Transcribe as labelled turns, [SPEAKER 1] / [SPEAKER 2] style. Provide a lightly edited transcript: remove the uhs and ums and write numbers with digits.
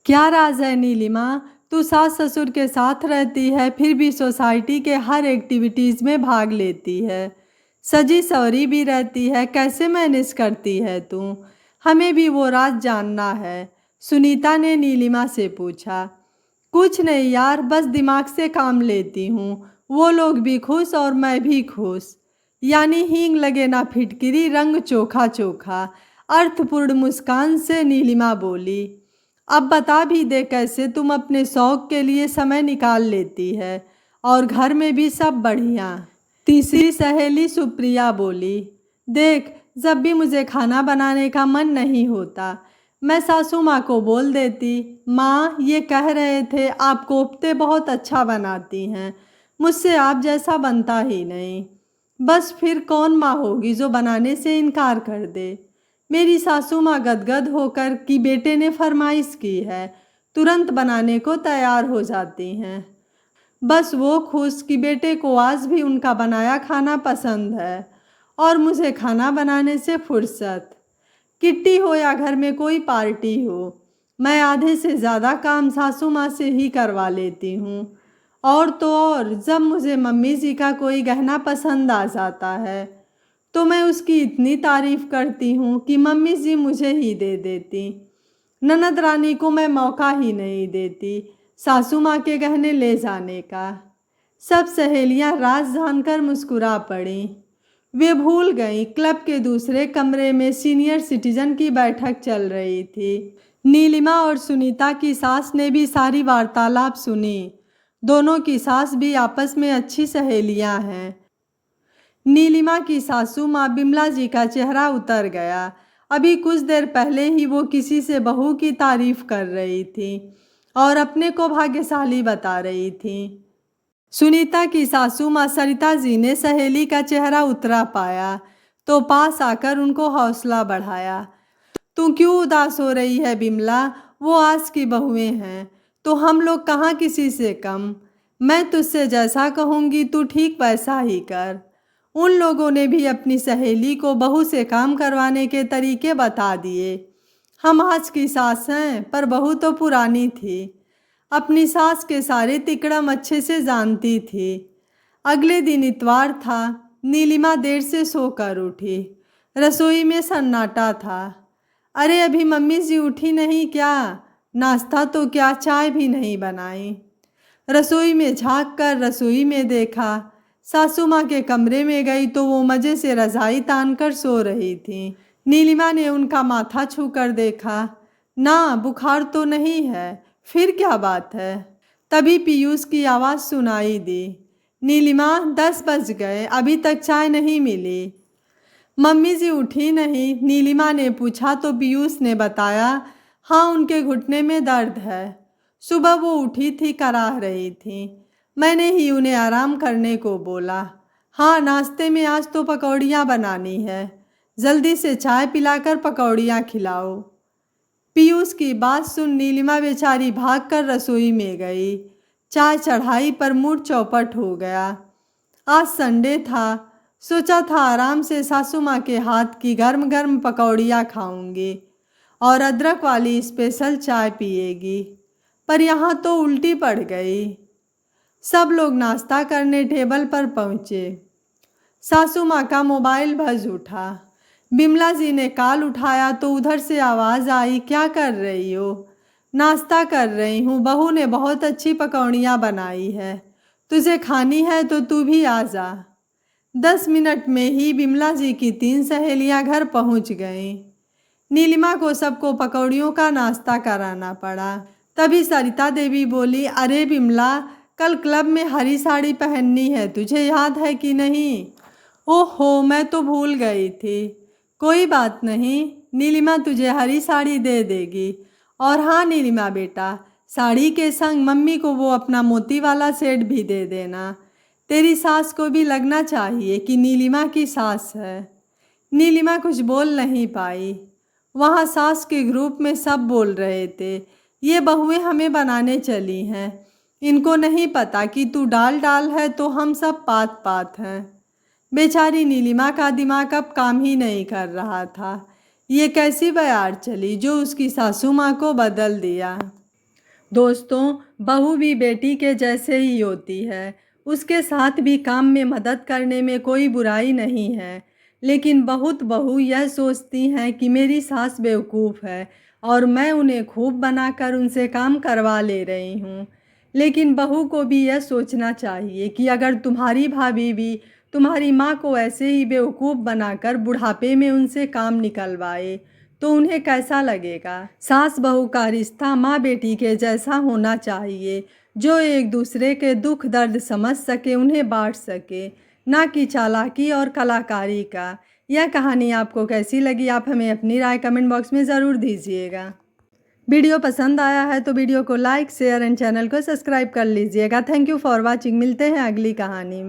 [SPEAKER 1] क्या राज है नीलिमा, तू सास ससुर के साथ रहती है फिर भी सोसाइटी के हर एक्टिविटीज़ में भाग लेती है। सजी सवरी भी रहती है, कैसे मैनेज करती है तू? हमें भी वो राज जानना है। सुनीता ने नीलिमा से पूछा। कुछ नहीं यार, बस दिमाग से काम लेती हूँ। वो लोग भी खुश और मैं भी खुश। यानी हींग लगे ना फिटकिरी, रंग चोखा चोखा। अर्थपूर्ण मुस्कान से नीलिमा बोली। अब बता भी दे कैसे तुम अपने शौक के लिए समय निकाल लेती है और घर में भी सब बढ़िया। तीसरी सहेली सुप्रिया बोली। देख, जब भी मुझे खाना बनाने का मन नहीं होता मैं सासू माँ को बोल देती, माँ ये कह रहे थे आप कोफ्ते बहुत अच्छा बनाती हैं, मुझसे आप जैसा बनता ही नहीं। बस फिर कौन माँ होगी जो बनाने से इनकार कर दे। मेरी सासू माँ गदगद होकर कि बेटे ने फरमाइश की है, तुरंत बनाने को तैयार हो जाती हैं। बस वो खुश कि बेटे को आज भी उनका बनाया खाना पसंद है और मुझे खाना बनाने से फुर्सत। किट्टी हो या घर में कोई पार्टी हो, मैं आधे से ज़्यादा काम सासू माँ से ही करवा लेती हूँ। और तो और जब मुझे मम्मी जी का कोई गहना पसंद आ जाता है तो मैं उसकी इतनी तारीफ़ करती हूँ कि मम्मी जी मुझे ही दे देती। ननद रानी को मैं मौका ही नहीं देती सासू माँ के गहने ले जाने का। सब सहेलियाँ राज जानकर मुस्कुरा पड़ीं। वे भूल गईं क्लब के दूसरे कमरे में सीनियर सिटीजन की बैठक चल रही थी। नीलिमा और सुनीता की सास ने भी सारी वार्तालाप सुनी। दोनों की सास भी आपस में अच्छी सहेलियां हैं। नीलिमा की सासू माँ बिमला जी का चेहरा उतर गया। अभी कुछ देर पहले ही वो किसी से बहू की तारीफ कर रही थी और अपने को भाग्यशाली बता रही थी। सुनीता की सासू माँ सरिता जी ने सहेली का चेहरा उतरा पाया तो पास आकर उनको हौसला बढ़ाया। तू क्यों उदास हो रही है बिमला, वो आज की बहुएं हैं तो हम लोग कहाँ किसी से कम। मैं तुझसे जैसा कहूँगी तू ठीक वैसा ही कर। उन लोगों ने भी अपनी सहेली को बहू से काम करवाने के तरीके बता दिए। हम आज की सास हैं पर बहू तो पुरानी थी, अपनी सास के सारे तिकड़म अच्छे से जानती थी। अगले दिन इतवार था। नीलिमा देर से सोकर उठी। रसोई में सन्नाटा था। अरे अभी मम्मी जी उठी नहीं क्या? नाश्ता तो क्या चाय भी नहीं बनाई। रसोई में झांक कर रसोई में देखा। सासू माँ के कमरे में गई तो वो मज़े से रज़ाई तान कर सो रही थी। नीलिमा ने उनका माथा छू कर देखा। ना, बुखार तो नहीं है, फिर क्या बात है? तभी पीयूष की आवाज़ सुनाई दी। नीलिमा, 10 बज गए, अभी तक चाय नहीं मिली। मम्मी जी उठी नहीं, नीलिमा ने पूछा तो पीयूष ने बताया, हाँ उनके घुटने में दर्द है। सुबह वो उठी थी, कराह रही थी। मैंने ही उन्हें आराम करने को बोला। हाँ, नाश्ते में आज तो पकौड़ियाँ बनानी है, जल्दी से चाय पिलाकर पकौड़ियाँ खिलाओ। पीयूष की बात सुन नीलिमा बेचारी भागकर रसोई में गई। चाय चढ़ाई पर मूड चौपट हो गया। आज संडे था, सोचा था आराम से सासू माँ के हाथ की गर्म गर्म पकौड़ियाँ खाऊंगी और अदरक वाली स्पेशल चाय पिएगी, पर यहाँ तो उल्टी पड़ गई। सब लोग नाश्ता करने टेबल पर पहुँचे। सासू माँ का मोबाइल बज उठा। बिमला जी ने कॉल उठाया तो उधर से आवाज़ आई, क्या कर रही हो? नाश्ता कर रही हूँ, बहू ने बहुत अच्छी पकौड़ियाँ बनाई है, तुझे खानी है तो तू भी आ जा। 10 मिनट में ही बिमला जी की 3 सहेलियाँ घर पहुँच गईं। नीलिमा को सबको पकौड़ियों का नाश्ता कराना पड़ा। तभी सरिता देवी बोली, अरे बिमला, कल क्लब में हरी साड़ी पहननी है, तुझे याद है कि नहीं? ओहो, मैं तो भूल गई थी। कोई बात नहीं, नीलिमा तुझे हरी साड़ी दे देगी। और हाँ नीलिमा बेटा, साड़ी के संग मम्मी को वो अपना मोती वाला सेट भी दे देना। तेरी सास को भी लगना चाहिए कि नीलिमा की सास है। नीलिमा कुछ बोल नहीं पाई। वहाँ सास के ग्रुप में सब बोल रहे थे, ये बहुएं हमें बनाने चली हैं, इनको नहीं पता कि तू डाल डाल है तो हम सब पात पात हैं। बेचारी नीलिमा का दिमाग अब काम ही नहीं कर रहा था। ये कैसी बयार चली जो उसकी सासू माँ को बदल दिया। दोस्तों, बहू भी बेटी के जैसे ही होती है। उसके साथ भी काम में मदद करने में कोई बुराई नहीं है। लेकिन बहुत बहू यह सोचती हैं कि मेरी सास बेवकूफ़ है और मैं उन्हें खूब बनाकर उनसे काम करवा ले रही हूँ। लेकिन बहू को भी यह सोचना चाहिए कि अगर तुम्हारी भाभी भी तुम्हारी माँ को ऐसे ही बेवकूफ़ बनाकर बुढ़ापे में उनसे काम निकलवाए तो उन्हें कैसा लगेगा। सास बहू का रिश्ता माँ बेटी के जैसा होना चाहिए, जो एक दूसरे के दुख दर्द समझ सके, उन्हें बांट सके, ना कि चालाकी और कलाकारी का। यह कहानी आपको कैसी लगी, आप हमें अपनी राय कमेंट बॉक्स में ज़रूर दीजिएगा। वीडियो पसंद आया है तो वीडियो को लाइक शेयर एंड चैनल को सब्सक्राइब कर लीजिएगा। Thank you for watching. मिलते हैं अगली कहानी में।